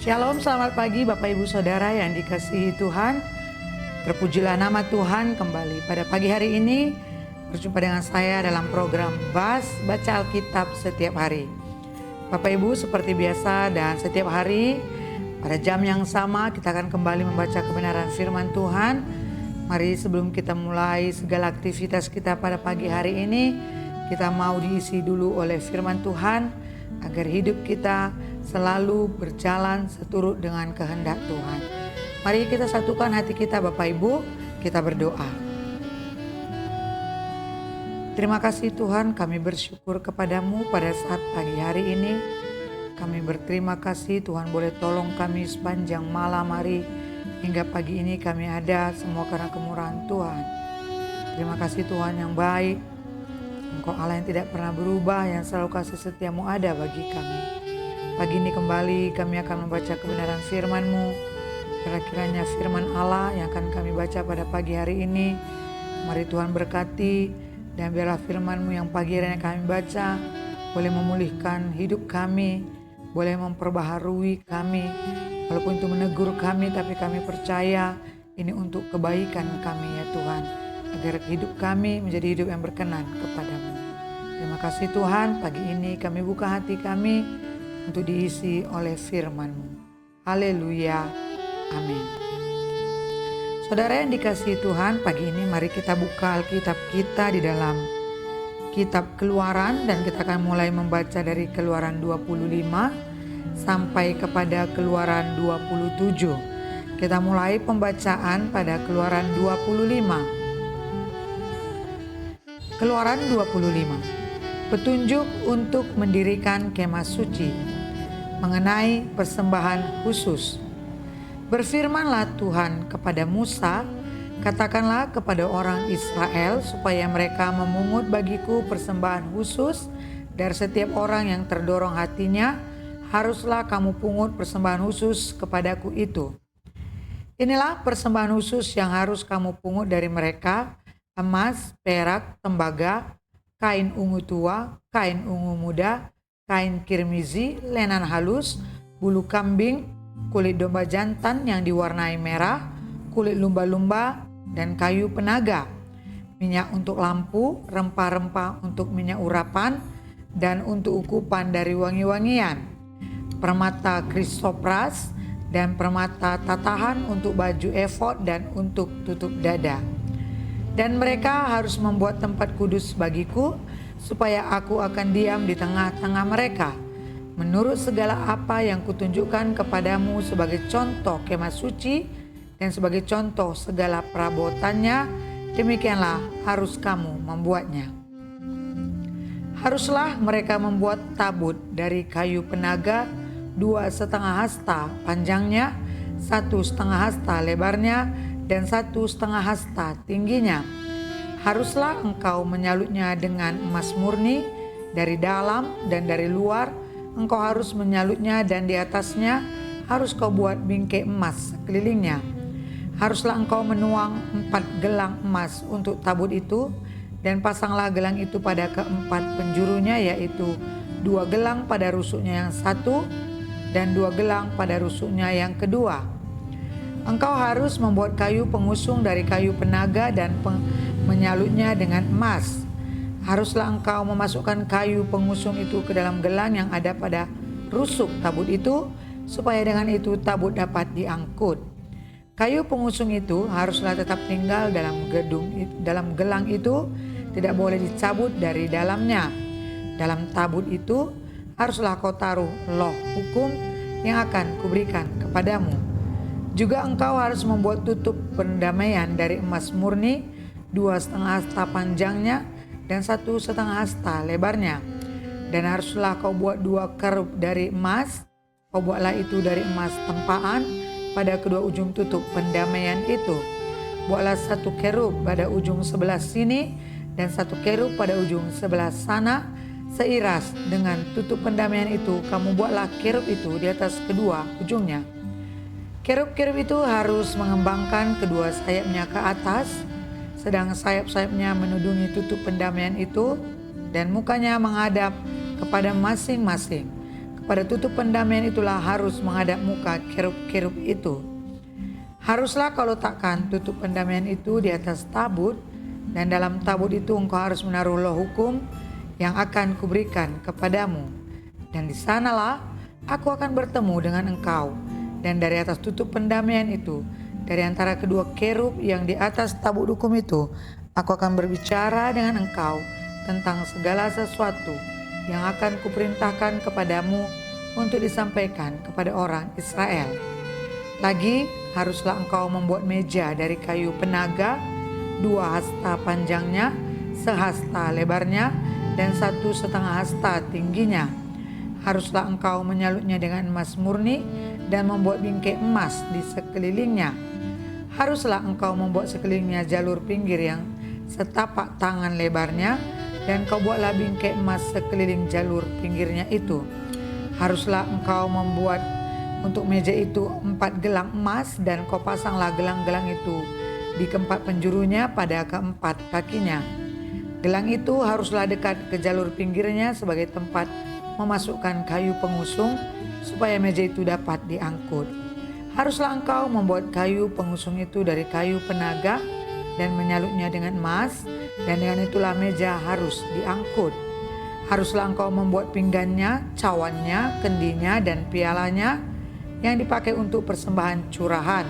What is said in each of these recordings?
Shalom, selamat pagi Bapak Ibu Saudara yang dikasihi Tuhan. Terpujilah nama Tuhan kembali. Pada pagi hari ini berjumpa dengan saya dalam program BAS Baca Alkitab Setiap Hari. Bapak Ibu, seperti biasa dan setiap hari pada jam yang sama kita akan kembali membaca kebenaran firman Tuhan. Mari sebelum kita mulai segala aktivitas kita pada pagi hari ini, kita mau diisi dulu oleh firman Tuhan agar hidup kita selalu berjalan seturut dengan kehendak Tuhan. Mari kita satukan hati kita Bapak Ibu, kita berdoa. Terima kasih Tuhan, kami bersyukur kepadamu pada saat pagi hari ini. Kami berterima kasih Tuhan boleh tolong kami sepanjang malam hari hingga pagi ini kami ada semua karena kemurahan Tuhan. Terima kasih Tuhan yang baik. Engkau Allah yang tidak pernah berubah, yang selalu kasih setiamu ada bagi kami. Pagi ini kembali kami akan membaca kebenaran firman-Mu. Kira-kiranya firman Allah yang akan kami baca pada pagi hari ini, mari Tuhan berkati, dan biarlah firman-Mu yang pagi hari ini kami baca boleh memulihkan hidup kami, boleh memperbaharui kami. Walaupun itu menegur kami, tapi kami percaya ini untuk kebaikan kami ya Tuhan, agar hidup kami menjadi hidup yang berkenan kepadamu. Terima kasih Tuhan, pagi ini kami buka hati kami untuk diisi oleh firman-Mu. Haleluya, amin. Saudara yang dikasihi Tuhan, pagi ini mari kita buka Alkitab kita di dalam kitab Keluaran, dan kita akan mulai membaca dari Keluaran 25 sampai kepada Keluaran 27. Kita mulai pembacaan pada Keluaran 25. Keluaran 25. Petunjuk untuk mendirikan kemah suci. Mengenai persembahan khusus. Berfirmanlah Tuhan kepada Musa, katakanlah kepada orang Israel supaya mereka memungut bagiku persembahan khusus dari setiap orang yang terdorong hatinya, haruslah kamu pungut persembahan khusus kepadaku itu. Inilah persembahan khusus yang harus kamu pungut dari mereka: emas, perak, tembaga, kain ungu tua, kain ungu muda, kain kirmizi, lenan halus, bulu kambing, kulit domba jantan yang diwarnai merah, kulit lumba-lumba, dan kayu penaga, minyak untuk lampu, rempah-rempah untuk minyak urapan, dan untuk ukupan dari wangi-wangian, permata krisopras, dan permata tatahan untuk baju efod dan untuk tutup dada. Dan mereka harus membuat tempat kudus bagiku, supaya aku akan diam di tengah-tengah mereka. Menurut segala apa yang kutunjukkan kepadamu sebagai contoh kemah suci dan sebagai contoh segala perabotannya, demikianlah harus kamu membuatnya. Haruslah mereka membuat tabut dari kayu penaga 2,5 hasta panjangnya, 1,5 hasta lebarnya, dan 1,5 hasta tingginya. Haruslah engkau menyalutnya dengan emas murni dari dalam dan dari luar. Engkau harus menyalutnya, dan di atasnya harus kau buat bingkai emas sekelilingnya. Haruslah engkau menuang 4 gelang emas untuk tabut itu, dan pasanglah gelang itu pada keempat penjurunya, yaitu 2 gelang pada rusuknya yang satu dan 2 gelang pada rusuknya yang kedua. Engkau harus membuat kayu pengusung dari kayu penaga dan menyalutnya dengan emas. Haruslah engkau memasukkan kayu pengusung itu ke dalam gelang yang ada pada rusuk tabut itu, supaya dengan itu tabut dapat diangkut. Kayu pengusung itu haruslah tetap tinggal dalam gelang itu, tidak boleh dicabut dari dalamnya. Dalam tabut itu haruslah kau taruh loh hukum yang akan kuberikan kepadamu. Juga engkau harus membuat tutup pendamaian dari emas murni, 2,5 hasta panjangnya dan 1,5 hasta lebarnya. Dan haruslah kau buat 2 kerub dari emas. Kau buatlah itu dari emas tempaan pada kedua ujung tutup pendamaian itu. Buatlah 1 kerub pada ujung sebelah sini dan 1 kerub pada ujung sebelah sana. Seiras dengan tutup pendamaian itu, kamu buatlah kerub itu di atas kedua ujungnya. Kerub-kerub itu harus mengembangkan kedua sayapnya ke atas, sedang sayap-sayapnya menudungi tutup pendamaian itu, dan mukanya menghadap kepada masing-masing. Pada tutup pendamaian itulah harus menghadap muka kerub-kerub itu. Haruslah kau letakkan tutup pendamaian itu di atas tabut, dan dalam tabut itu engkau harus menaruh loh hukum yang akan kuberikan kepadamu. Dan di sanalah aku akan bertemu dengan engkau, dan dari atas tutup pendamaian itu, dari antara kedua kerub yang di atas tabut hukum itu, aku akan berbicara dengan engkau tentang segala sesuatu yang akan kuperintahkan kepadamu untuk disampaikan kepada orang Israel. Lagi haruslah engkau membuat meja dari kayu penaga, 2 hasta panjangnya, sehasta lebarnya, dan 1,5 hasta tingginya. Haruslah engkau menyalutnya dengan emas murni dan membuat bingkai emas di sekelilingnya. Haruslah engkau membuat sekelilingnya jalur pinggir yang setapak tangan lebarnya, dan kau buatlah bingkai emas sekeliling jalur pinggirnya itu. Haruslah engkau membuat untuk meja itu 4 gelang emas, dan kau pasanglah gelang-gelang itu di keempat penjurunya pada keempat kakinya. Gelang itu haruslah dekat ke jalur pinggirnya sebagai tempat memasukkan kayu pengusung supaya meja itu dapat diangkut. Haruslah engkau membuat kayu pengusung itu dari kayu penaga dan menyalutnya dengan emas, dan dengan itulah meja harus diangkut. Haruslah engkau membuat pinggannya, cawannya, kendinya, dan pialanya yang dipakai untuk persembahan curahan.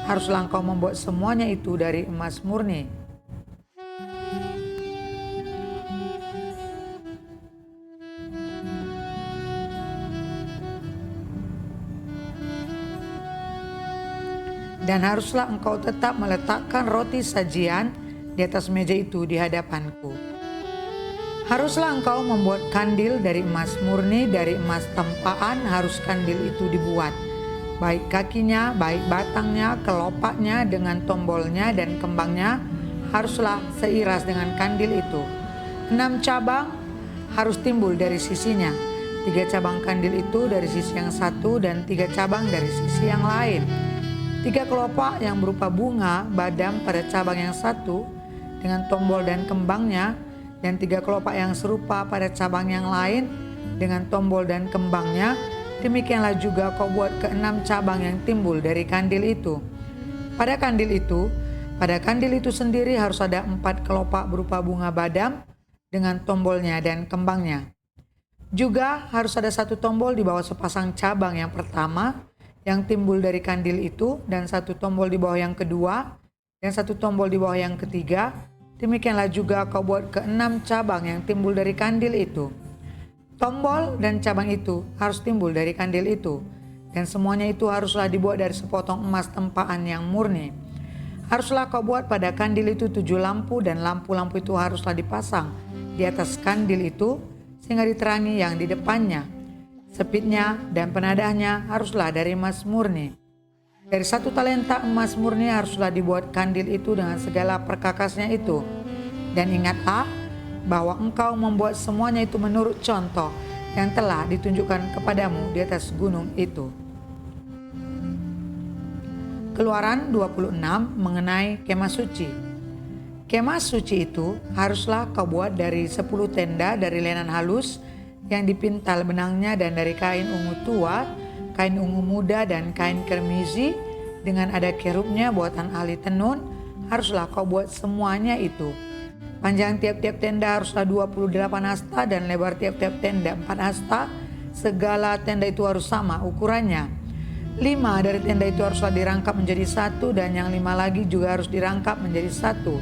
Haruslah engkau membuat semuanya itu dari emas murni. Dan haruslah engkau tetap meletakkan roti sajian di atas meja itu di hadapanku. Haruslah engkau membuat kandil dari emas murni, dari emas tempaan harus kandil itu dibuat. Baik kakinya, baik batangnya, kelopaknya dengan tombolnya dan kembangnya haruslah seiras dengan kandil itu. 6 cabang harus timbul dari sisinya. 3 cabang kandil itu dari sisi yang satu dan 3 cabang dari sisi yang lain. 3 kelopak yang berupa bunga badam pada cabang yang satu dengan tombol dan kembangnya, dan 3 kelopak yang serupa pada cabang yang lain dengan tombol dan kembangnya. Demikianlah juga kau buat ke-6 cabang yang timbul dari kandil itu. Pada kandil itu sendiri harus ada 4 kelopak berupa bunga badam dengan tombolnya dan kembangnya. Juga harus ada 1 tombol di bawah sepasang cabang yang pertama yang timbul dari kandil itu, dan 1 tombol di bawah yang kedua, dan 1 tombol di bawah yang ketiga. Demikianlah juga kau buat ke-6 cabang yang timbul dari kandil itu. Tombol dan cabang itu harus timbul dari kandil itu, dan semuanya itu haruslah dibuat dari sepotong emas tempaan yang murni. Haruslah kau buat pada kandil itu 7 lampu, dan lampu-lampu itu haruslah dipasang di atas kandil itu sehingga diterangi yang di depannya. Sepitnya dan penadahnya haruslah dari emas murni. Dari 1 talenta emas murni haruslah dibuat kandil itu dengan segala perkakasnya itu. Dan ingatlah bahwa engkau membuat semuanya itu menurut contoh yang telah ditunjukkan kepadamu di atas gunung itu. Keluaran 26 mengenai kemah suci. Kemah suci itu haruslah kau buat dari 10 tenda dari lenan halus yang dipintal benangnya, dan dari kain ungu tua, kain ungu muda, dan kain kermizi dengan ada kerubnya buatan ahli tenun. Haruslah kau buat semuanya itu. Panjang tiap-tiap tenda haruslah 28 hasta, dan lebar tiap-tiap tenda 4 hasta. Segala tenda itu harus sama ukurannya. 5 dari tenda itu haruslah dirangkap menjadi 1, dan yang 5 lagi juga harus dirangkap menjadi 1.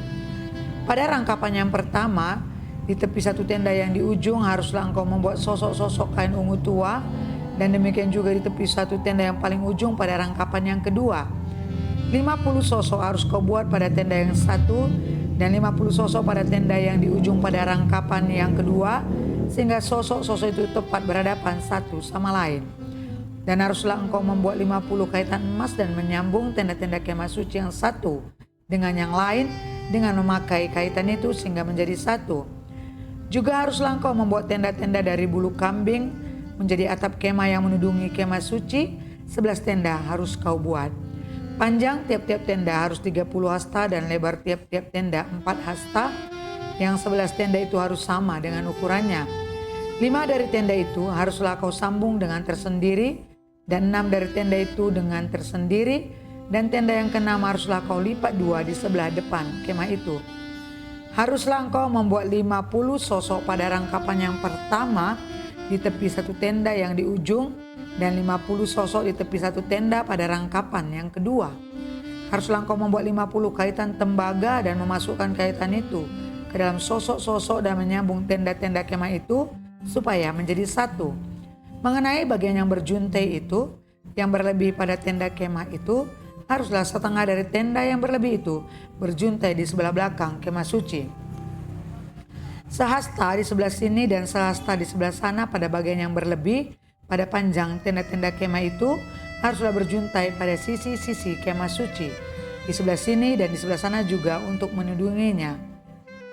Pada rangkapan yang pertama, di tepi 1 tenda yang di ujung haruslah engkau membuat sosok-sosok kain ungu tua, dan demikian juga di tepi 1 tenda yang paling ujung pada rangkapan yang kedua. 50 sosok harus kau buat pada tenda yang satu, dan 50 sosok pada tenda yang di ujung pada rangkapan yang kedua, sehingga sosok-sosok itu tepat berhadapan satu sama lain. Dan haruslah engkau membuat 50 kaitan emas dan menyambung tenda-tenda kemah suci yang satu dengan yang lain dengan memakai kaitan itu sehingga menjadi satu. Juga haruslah engkau membuat tenda-tenda dari bulu kambing menjadi atap kemah yang menudungi kemah suci. 11 tenda harus kau buat. Panjang tiap-tiap tenda harus 30 hasta, dan lebar tiap-tiap tenda 4 hasta. Yang 11 tenda itu harus sama dengan ukurannya. 5 dari tenda itu haruslah kau sambung dengan tersendiri, dan 6 dari tenda itu dengan tersendiri, dan tenda yang ke-6 haruslah kau lipat 2 di sebelah depan kemah itu. Haruslah engkau membuat 50 sosok pada rangkapan yang pertama di tepi satu tenda yang di ujung, dan 50 sosok di tepi satu tenda pada rangkapan yang kedua. Haruslah engkau membuat 50 kaitan tembaga dan memasukkan kaitan itu ke dalam sosok-sosok dan menyambung tenda-tenda kemah itu supaya menjadi satu. Mengenai bagian yang berjuntai itu, yang berlebih pada tenda kemah itu, haruslah setengah dari tenda yang berlebih itu berjuntai di sebelah belakang kemah suci. Sehasta di sebelah sini dan sehasta di sebelah sana pada bagian yang berlebih pada panjang tenda-tenda kemah itu haruslah berjuntai pada sisi-sisi kemah suci, di sebelah sini dan di sebelah sana juga untuk menudunginya.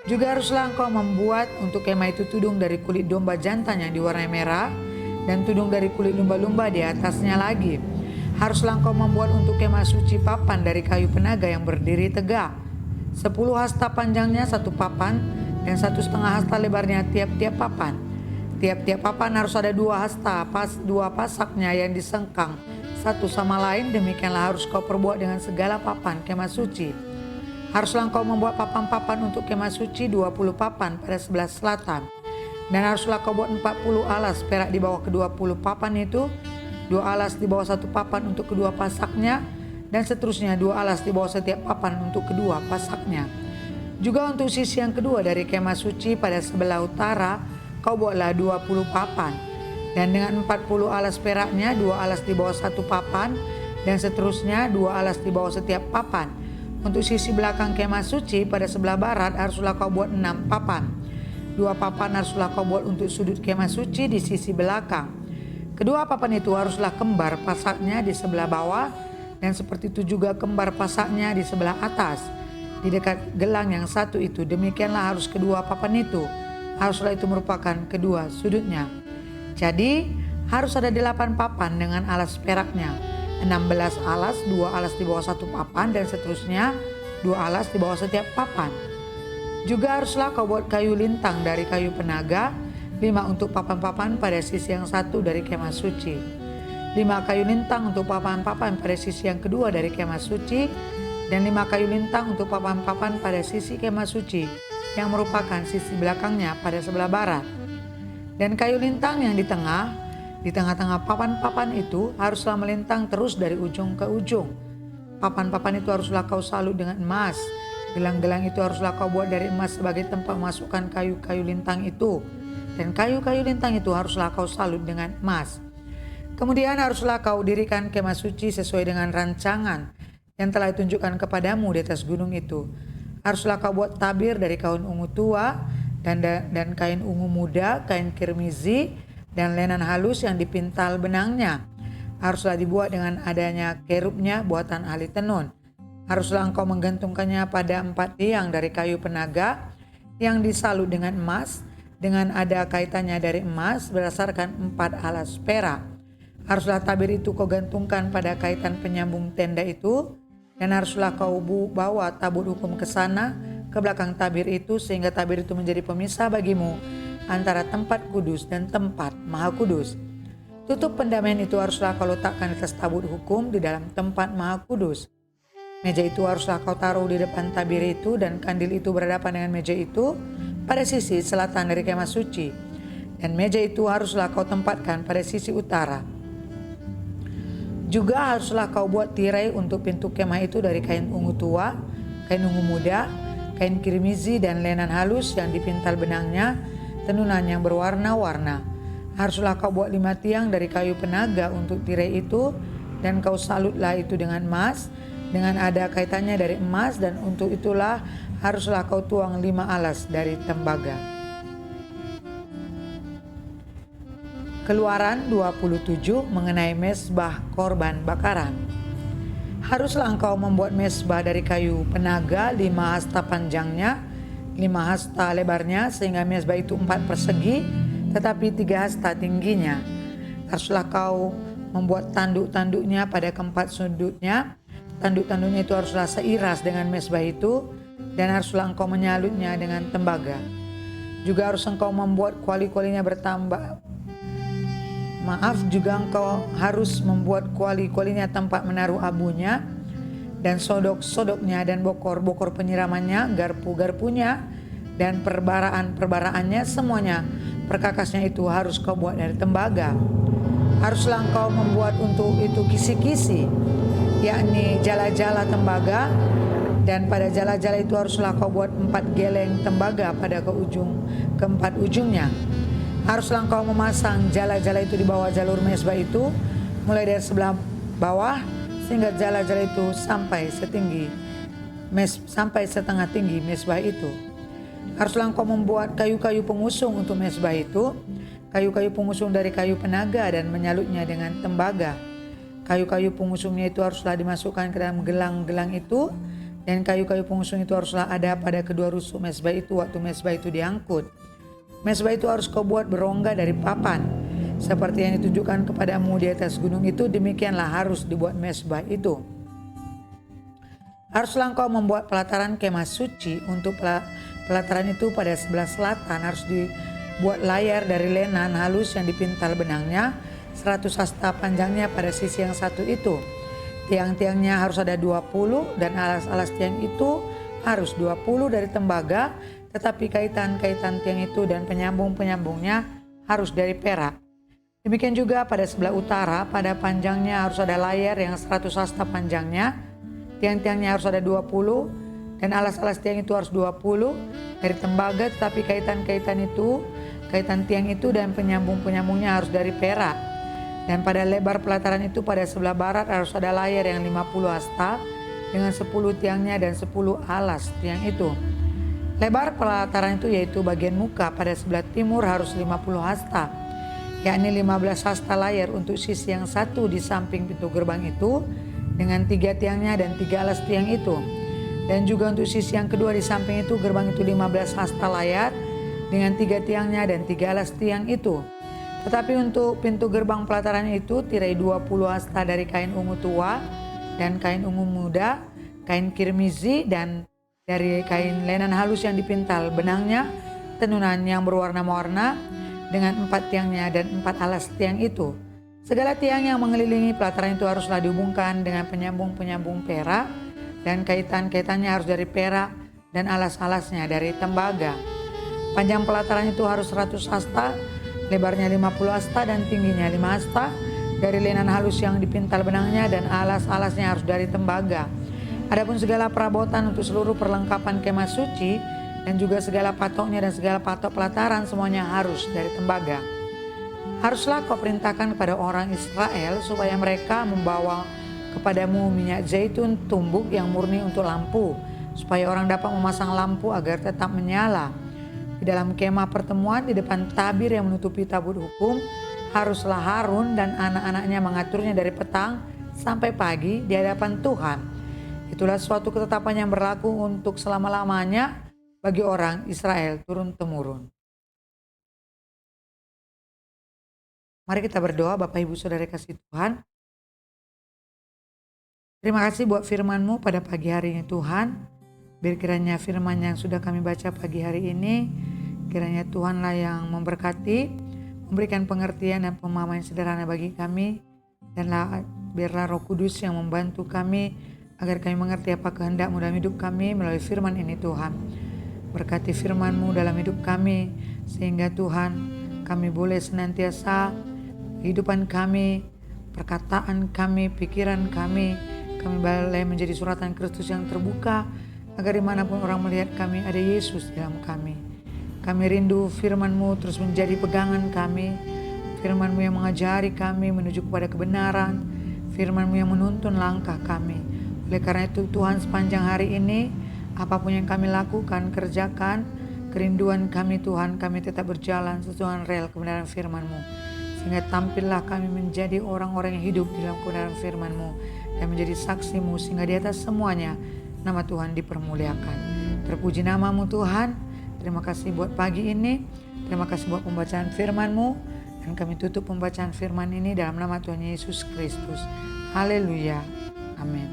Juga haruslah engkau membuat untuk kemah itu tudung dari kulit domba jantan yang diwarnai merah, dan tudung dari kulit lumba-lumba di atasnya lagi. Haruslah engkau membuat untuk kemah suci papan dari kayu penaga yang berdiri tegak. 10 hasta panjangnya satu papan, dan 1,5 hasta lebarnya tiap-tiap papan. Tiap-tiap papan harus ada 2 hasta, 2 pasaknya yang disengkang satu sama lain. Demikianlah harus kau perbuat dengan segala papan kemah suci. Haruslah kau membuat papan-papan untuk kemah suci, 20 papan pada sebelah selatan. Dan haruslah kau buat 40 alas perak di bawah ke-20 papan itu, 2 alas di bawah satu papan untuk kedua pasaknya, dan seterusnya 2 alas di bawah setiap papan untuk kedua pasaknya. Juga untuk sisi yang kedua dari kemah suci pada sebelah utara, kau buatlah 20 papan. Dan dengan 40 alas peraknya, 2 alas di bawah satu papan, dan seterusnya 2 alas di bawah setiap papan. Untuk sisi belakang kemah suci pada sebelah barat haruslah kau buat 6 papan. 2 papan haruslah kau buat untuk sudut kemah suci di sisi belakang. Kedua papan itu haruslah kembar pasaknya di sebelah bawah, dan seperti itu juga kembar pasaknya di sebelah atas, di dekat gelang yang satu itu. Demikianlah harus kedua papan itu. Haruslah itu merupakan kedua sudutnya. Jadi harus ada 8 papan dengan alas peraknya, 16 alas, 2 alas di bawah satu papan, dan seterusnya 2 alas di bawah setiap papan. Juga haruslah kau buat kayu lintang dari kayu penaga, 5 untuk papan-papan pada sisi yang satu dari kemah suci, 5 kayu lintang untuk papan-papan pada sisi yang kedua dari kemah suci, dan 5 kayu lintang untuk papan-papan pada sisi kemah suci yang merupakan sisi belakangnya pada sebelah barat. Dan kayu lintang yang di tengah-tengah papan-papan itu haruslah melintang terus dari ujung ke ujung. Papan-papan itu haruslah kau salut dengan emas. Gelang-gelang itu haruslah kau buat dari emas sebagai tempat memasukkan kayu-kayu lintang itu. Dan kayu-kayu lintang itu haruslah kau salut dengan emas. Kemudian haruslah kau dirikan kemah suci sesuai dengan rancangan yang telah ditunjukkan kepadamu di atas gunung itu. Haruslah kau buat tabir dari kain ungu tua dan kain ungu muda, kain kirmizi, dan lenan halus yang dipintal benangnya. Haruslah dibuat dengan adanya kerubnya buatan ahli tenun. Haruslah engkau menggantungkannya pada 4 tiang dari kayu penaga yang disalut dengan emas, dengan ada kaitannya dari emas berdasarkan 4 alas perak. Haruslah tabir itu kau gantungkan pada kaitan penyambung tenda itu, dan haruslah kau bawa tabut hukum ke sana, ke belakang tabir itu, sehingga tabir itu menjadi pemisah bagimu antara tempat kudus dan tempat maha kudus. Tutup pendamaian itu haruslah kau letakkan di atas tabut hukum di dalam tempat maha kudus. Meja itu haruslah kau taruh di depan tabir itu, dan kandil itu berhadapan dengan meja itu pada sisi selatan dari kemah suci. Dan meja itu haruslah kau tempatkan pada sisi utara. Juga haruslah kau buat tirai untuk pintu kemah itu dari kain ungu tua, kain ungu muda, kain kirmizi, dan lenan halus yang dipintal benangnya, tenunan yang berwarna-warna. Haruslah kau buat 5 tiang dari kayu penaga untuk tirai itu, dan kau salutlah itu dengan emas, dengan ada kaitannya dari emas, dan untuk itulah haruslah kau tuang 5 alas dari tembaga. Keluaran 27 mengenai mezbah korban bakaran. Haruslah engkau membuat mezbah dari kayu penaga, 5 hasta panjangnya, 5 hasta lebarnya, sehingga mezbah itu 4 persegi, tetapi 3 hasta tingginya. Haruslah kau membuat tanduk-tanduknya pada keempat sudutnya. Tanduk-tanduknya itu haruslah seiras dengan mezbah itu, dan haruslah engkau menyalutnya dengan tembaga. Juga harus engkau membuat kuali-kualinya bertambah. Juga engkau harus membuat kuali-kualinya tempat menaruh abunya, dan sodok-sodoknya, dan bokor-bokor penyiramannya, garpu-garpunya, dan perbaraan-perbaraannya, semuanya perkakasnya itu harus kau buat dari tembaga. Haruslah engkau membuat untuk itu kisi-kisi, yakni jala-jala tembaga, dan pada jala-jala itu haruslah kau buat 4 geleng tembaga pada keempat ujungnya. Haruslah engkau memasang jala-jala itu di bawah jalur mezbah itu, mulai dari sebelah bawah sehingga jala-jala itu sampai setengah tinggi mezbah itu. Haruslah engkau membuat kayu-kayu pengusung untuk mezbah itu, kayu-kayu pengusung dari kayu penaga, dan menyalutnya dengan tembaga. Kayu-kayu pengusungnya itu haruslah dimasukkan ke dalam gelang-gelang itu, dan kayu-kayu pengusung itu haruslah ada pada kedua rusuk mezbah itu waktu mezbah itu diangkut. Mezbah itu harus kau buat berongga dari papan, seperti yang ditunjukkan kepadamu di atas gunung itu, demikianlah harus dibuat mezbah itu. Haruslah engkau membuat pelataran kemah suci. Untuk pelataran itu pada sebelah selatan harus dibuat layar dari lenan halus yang dipintal benangnya 100 hasta panjangnya pada sisi yang satu itu. Tiang-tiangnya harus ada 20, dan alas-alas tiang itu harus 20 dari tembaga, tetapi kaitan-kaitan tiang itu dan penyambung-penyambungnya harus dari perak. Demikian juga pada sebelah utara, pada panjangnya harus ada layar yang 100 hasta panjangnya, tiang-tiangnya harus ada 20, dan alas-alas tiang itu harus 20 dari tembaga, tetapi kaitan tiang itu dan penyambung-penyambungnya harus dari perak. Dan pada lebar pelataran itu pada sebelah barat harus ada layar yang 50 hasta dengan 10 tiangnya dan 10 alas tiang itu. Lebar pelataran itu yaitu bagian muka pada sebelah timur harus 50 hasta, yakni 15 hasta layar untuk sisi yang satu di samping pintu gerbang itu dengan 3 tiangnya dan 3 alas tiang itu. Dan juga untuk sisi yang kedua di samping itu gerbang itu 15 hasta layar dengan 3 tiangnya dan 3 alas tiang itu. Tetapi untuk pintu gerbang pelataran itu tirai 20 hasta dari kain ungu tua dan kain ungu muda, kain kirmizi, dan dari kain lenan halus yang dipintal benangnya, tenunan yang berwarna-warna dengan 4 tiangnya dan 4 alas tiang itu. Segala tiang yang mengelilingi pelataran itu haruslah dihubungkan dengan penyambung-penyambung perak, dan kaitan-kaitannya harus dari perak, dan alas-alasnya dari tembaga. Panjang pelataran itu harus 100 hasta, lebarnya 50 hasta dan tingginya 5 hasta dari lenan halus yang dipintal benangnya, dan alas-alasnya harus dari tembaga. Adapun segala perabotan untuk seluruh perlengkapan kemah suci dan juga segala patoknya dan segala patok pelataran semuanya harus dari tembaga. Haruslah kau perintahkan kepada orang Israel supaya mereka membawa kepadamu minyak zaitun tumbuk yang murni untuk lampu, supaya orang dapat memasang lampu agar tetap menyala. Di dalam kemah pertemuan di depan tabir yang menutupi tabut hukum, haruslah Harun dan anak-anaknya mengaturnya dari petang sampai pagi di hadapan Tuhan. Itulah suatu ketetapan yang berlaku untuk selama-lamanya bagi orang Israel turun-temurun. Mari kita berdoa. Bapak Ibu Saudara kasih Tuhan, terima kasih buat firman-Mu pada pagi hari ini Tuhan. Biar kiranya firman yang sudah kami baca pagi hari ini, kiranya Tuhanlah yang memberkati, memberikan pengertian dan pemahaman yang sederhana bagi kami, dan biarlah Roh Kudus yang membantu kami agar kami mengerti apa kehendak-Mu dalam hidup kami melalui firman ini Tuhan. Berkati firman-Mu dalam hidup kami, sehingga Tuhan kami boleh senantiasa kehidupan kami, perkataan kami, pikiran kami boleh menjadi suratan Kristus yang terbuka, agar dimanapun orang melihat kami ada Yesus dalam kami. Kami rindu firman-Mu terus menjadi pegangan kami, firman-Mu yang mengajari kami menuju kepada kebenaran, firman-Mu yang menuntun langkah kami. Oleh karena itu Tuhan, sepanjang hari ini apapun yang kami lakukan, kerjakan, kerinduan kami Tuhan, kami tetap berjalan sesuai rel kebenaran firman-Mu, sehingga tampillah kami menjadi orang-orang yang hidup di dalam kebenaran firman-Mu dan menjadi saksi-Mu, sehingga di atas semuanya nama Tuhan dipermuliakan. Terpuji nama-Mu Tuhan. Terima kasih buat pagi ini, terima kasih buat pembacaan firman-Mu, dan kami tutup pembacaan firman ini dalam nama Tuhan Yesus Kristus. Haleluya, amin.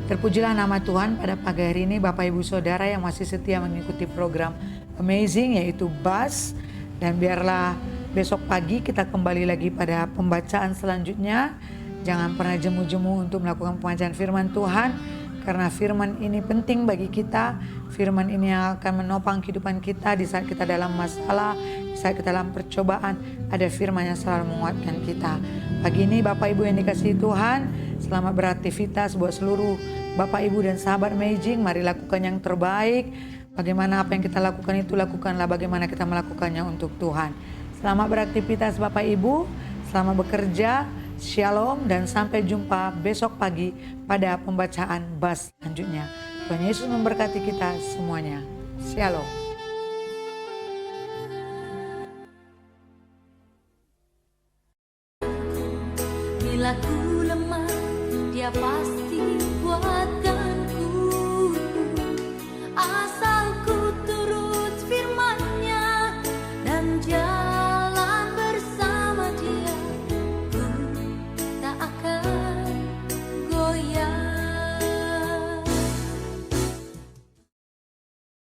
Terpujilah nama Tuhan pada pagi hari ini Bapak Ibu Saudara yang masih setia mengikuti program amazing yaitu Buzz. Dan biarlah besok pagi kita kembali lagi pada pembacaan selanjutnya. Jangan pernah jemu-jemu untuk melakukan pembacaan firman Tuhan, karena firman ini penting bagi kita. Firman ini yang akan menopang kehidupan kita di saat kita dalam masalah, di saat kita dalam percobaan. Ada firman yang selalu menguatkan kita. Pagi ini Bapak Ibu yang dikasihi Tuhan, selamat beraktivitas buat seluruh Bapak Ibu dan sahabat Amazing. Mari lakukan yang terbaik. Bagaimana apa yang kita lakukan itu, lakukanlah bagaimana kita melakukannya untuk Tuhan. Selamat beraktivitas Bapak Ibu, selamat bekerja. Shalom dan sampai jumpa besok pagi pada pembacaan Buzz selanjutnya. Tuhan Yesus memberkati kita semuanya. Shalom. Bila ku lemah, Dia pasti kuatkan ku. Asa